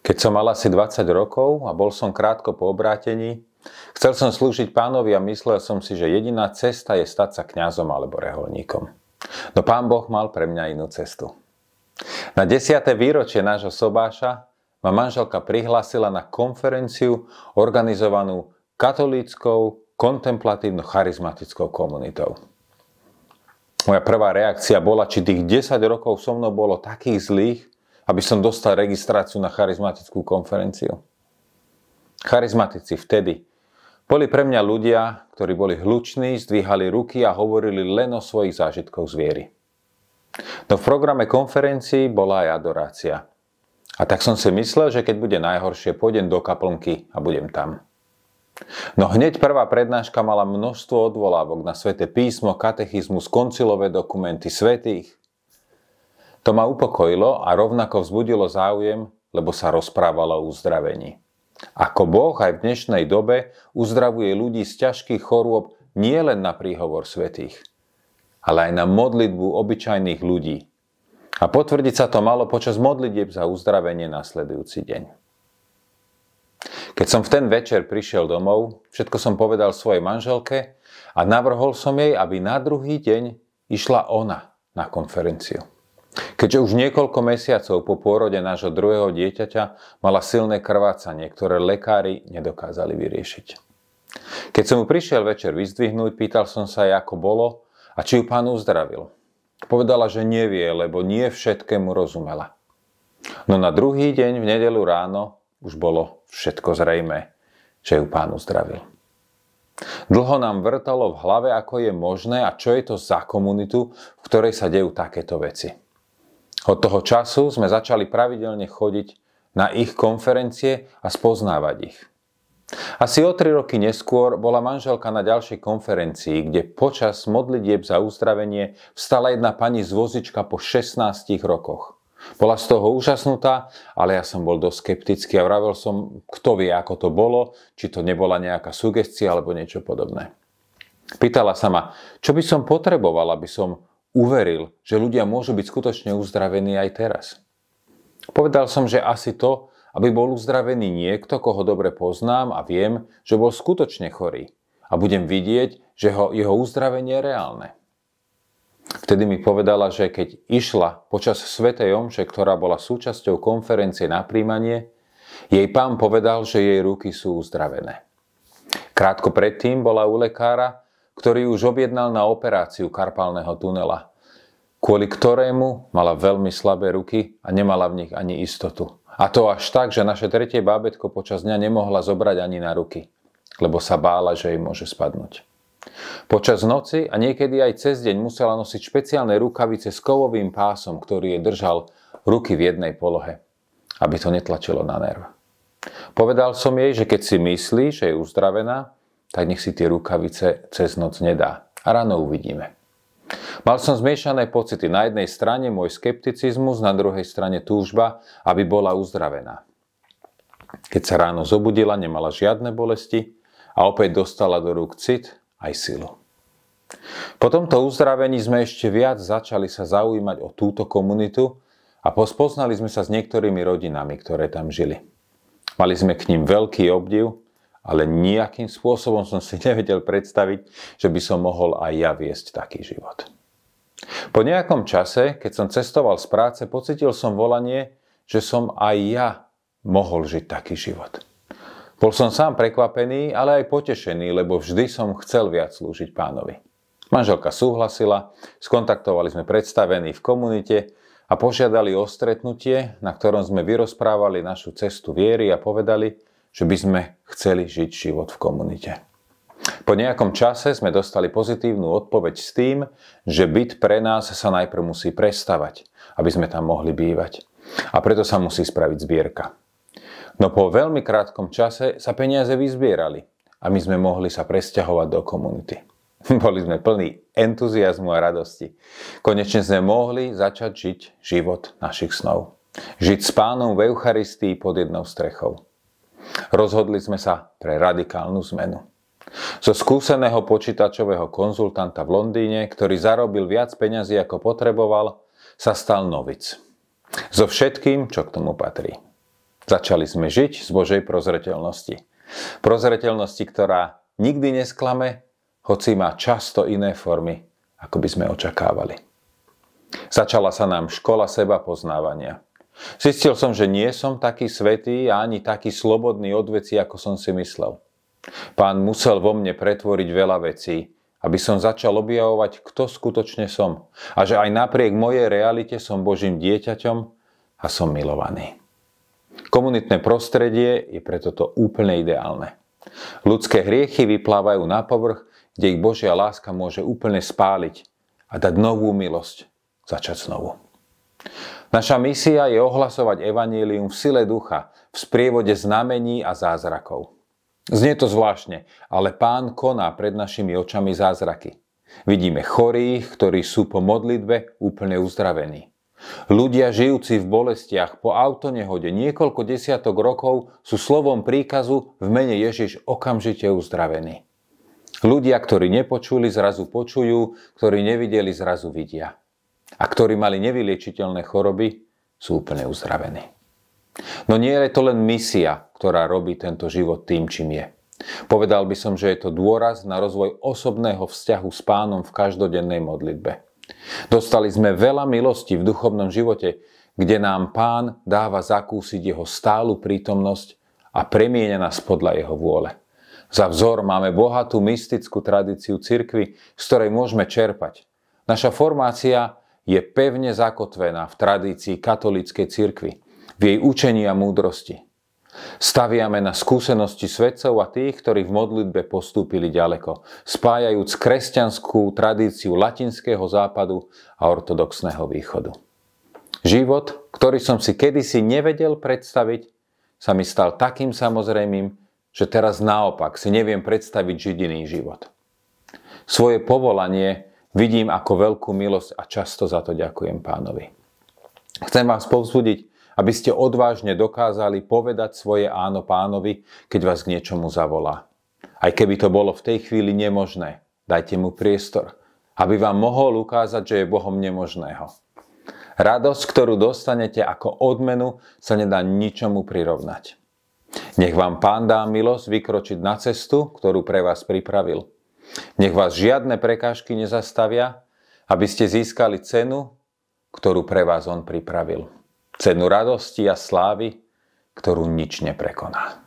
Keď som mal asi 20 rokov a bol som krátko po obrátení, chcel som slúžiť Pánovi a myslel som si, že jediná cesta je stať sa kňazom alebo reholníkom. No Pán Boh mal pre mňa inú cestu. Na 10. výročie nášho sobáša ma manželka prihlásila na konferenciu organizovanú katolíckou kontemplatívno-charizmatickou komunitou. Moja prvá reakcia bola, či tých 10 rokov so mnou bolo takých zlých, aby som dostal registráciu na charizmatickú konferenciu. Charizmatici vtedy boli pre mňa ľudia, ktorí boli hluční, zdvíhali ruky a hovorili len o svojich zážitkoch z viery. No v programe konferencií bola aj adorácia. A tak som si myslel, že keď bude najhoršie, pôjdem do kaplnky a budem tam. No hneď prvá prednáška mala množstvo odvolávok na Sväté písmo, katechizmus, koncilové dokumenty svätých. To ma upokojilo a rovnako vzbudilo záujem, lebo sa rozprávalo o uzdravení. Ako Boh aj v dnešnej dobe uzdravuje ľudí z ťažkých chorôb nie len na príhovor svätých, ale aj na modlitbu obyčajných ľudí. A potvrdiť sa to malo počas modlitieb za uzdravenie nasledujúci deň. Keď som v ten večer prišiel domov, všetko som povedal svojej manželke a navrhol som jej, aby na druhý deň išla ona na konferenciu. Keďže už niekoľko mesiacov po pôrode nášho druhého dieťaťa mala silné krvácanie, ktoré lekári nedokázali vyriešiť. Keď som mu prišiel večer vyzdvihnúť, pýtal som sa jej, ako bolo a či ju Pán uzdravil. Povedala, že nevie, lebo nie všetkému rozumela. No na druhý deň v nedeľu ráno už bolo všetko zrejmé, že ju Pán uzdravil. Dlho nám vrtalo v hlave, ako je možné a čo je to za komunitu, v ktorej sa dejú takéto veci. Od toho času sme začali pravidelne chodiť na ich konferencie a spoznávať ich. Asi o 3 roky neskôr bola manželka na ďalšej konferencii, kde počas modlitieb za uzdravenie vstala jedna pani z vozička po 16 rokoch. Bola z toho úžasnutá, ale ja som bol dosť skeptický a vravel som, kto vie, ako to bolo, či to nebola nejaká sugestia alebo niečo podobné. Pýtala sa ma, čo by som potreboval, aby som uveril, že ľudia môžu byť skutočne uzdravení aj teraz. Povedal som, že asi to, aby bol uzdravený niekto, koho dobre poznám a viem, že bol skutočne chorý a budem vidieť, že jeho uzdravenie je reálne. Vtedy mi povedala, že keď išla počas svätej omše, ktorá bola súčasťou konferencie na prijímanie, jej Pán povedal, že jej ruky sú uzdravené. Krátko predtým bola u lekára, ktorý už objednal na operáciu karpálneho tunela, kvôli ktorému mala veľmi slabé ruky a nemala v nich ani istotu. A to až tak, že naše tretie bábätko počas dňa nemohla zobrať ani na ruky, lebo sa bála, že jej môže spadnúť. Počas noci a niekedy aj cez deň musela nosiť špeciálne rukavice s kovovým pásom, ktorý jej držal ruky v jednej polohe, aby to netlačilo na nerv. Povedal som jej, že keď si myslí, že je uzdravená, tak nech si tie rukavice cez noc nedá. A ráno uvidíme. Mal som zmiešané pocity. Na jednej strane môj skepticizmus, na druhej strane túžba, aby bola uzdravená. Keď sa ráno zobudila, nemala žiadne bolesti a opäť dostala do rúk cit aj silu. Po tomto uzdravení sme ešte viac začali sa zaujímať o túto komunitu a pospoznali sme sa s niektorými rodinami, ktoré tam žili. Mali sme k ním veľký obdiv, ale nejakým spôsobom som si nevedel predstaviť, že by som mohol aj ja viesť taký život. Po nejakom čase, keď som cestoval z práce, pocitil som volanie, že som aj ja mohol žiť taký život. Bol som sám prekvapený, ale aj potešený, lebo vždy som chcel viac slúžiť Pánovi. Manželka súhlasila, skontaktovali sme predstavení v komunite a požiadali o stretnutie, na ktorom sme vyrozprávali našu cestu viery a povedali, že by sme chceli žiť život v komunite. Po nejakom čase sme dostali pozitívnu odpoveď s tým, že byt pre nás sa najprv musí prestavať, aby sme tam mohli bývať. A preto sa musí spraviť zbierka. No po veľmi krátkom čase sa peniaze vyzbierali a my sme mohli sa presťahovať do komunity. Boli sme plní entuziazmu a radosti. Konečne sme mohli začať žiť život našich snov. Žiť s Pánom v Eucharistii pod jednou strechou. Rozhodli sme sa pre radikálnu zmenu. Zo skúseného počítačového konzultanta v Londýne, ktorý zarobil viac peňazí ako potreboval, sa stal novic. So všetkým, čo k tomu patrí. Začali sme žiť z Božej prozreteľnosti. Prozreteľnosti, ktorá nikdy nesklame, hoci má často iné formy, ako by sme očakávali. Začala sa nám škola seba poznávania. Zistil som, že nie som taký svätý a ani taký slobodný od vecí, ako som si myslel. Pán musel vo mne pretvoriť veľa vecí, aby som začal objavovať, kto skutočne som. A že aj napriek mojej realite som Božím dieťaťom a som milovaný. Komunitné prostredie je preto to úplne ideálne. Ľudské hriechy vyplávajú na povrch, kde ich Božia láska môže úplne spáliť a dať novú milosť, začať znovu. Naša misia je ohlasovať evanjelium v sile ducha, v sprievode znamení a zázrakov. Znie to zvláštne, ale Pán koná pred našimi očami zázraky. Vidíme chorých, ktorí sú po modlitbe úplne uzdravení. Ľudia žijúci v bolestiach po autonehode niekoľko desiatok rokov sú slovom príkazu v mene Ježiš okamžite uzdravení. Ľudia, ktorí nepočuli, zrazu počujú, ktorí nevideli, zrazu vidia. A ktorí mali nevyliečiteľné choroby, sú úplne uzdravení. No nie je to len misia, ktorá robí tento život tým, čím je. Povedal by som, že je to dôraz na rozvoj osobného vzťahu s Pánom v každodennej modlitbe. Dostali sme veľa milostí v duchovnom živote, kde nám Pán dáva zakúsiť jeho stálu prítomnosť a premieňa nás podľa jeho vôle. Za vzor máme bohatú mystickú tradíciu cirkvi, z ktorej môžeme čerpať. Naša formácia je pevne zakotvená v tradícii katolíckej cirkvi, v jej učení a múdrosti. Staviame na skúsenosti svetcov a tých, ktorí v modlitbe postúpili ďaleko, spájajúc kresťanskú tradíciu latinského západu a ortodoxného východu. Život, ktorý som si kedysi nevedel predstaviť, sa mi stal takým samozrejmým, že teraz naopak si neviem predstaviť žiť iný život. Svoje povolanie vidím ako veľkú milosť a často za to ďakujem Pánovi. Chcem vás povzbudiť, aby ste odvážne dokázali povedať svoje áno Pánovi, keď vás k niečomu zavolá. Aj keby to bolo v tej chvíli nemožné, dajte mu priestor, aby vám mohol ukázať, že je Bohom nemožného. Radosť, ktorú dostanete ako odmenu, sa nedá ničomu prirovnať. Nech vám Pán dá milosť vykročiť na cestu, ktorú pre vás pripravil. Nech vás žiadne prekážky nezastavia, aby ste získali cenu, ktorú pre vás on pripravil. Cenu radosti a slávy, ktorú nič neprekoná.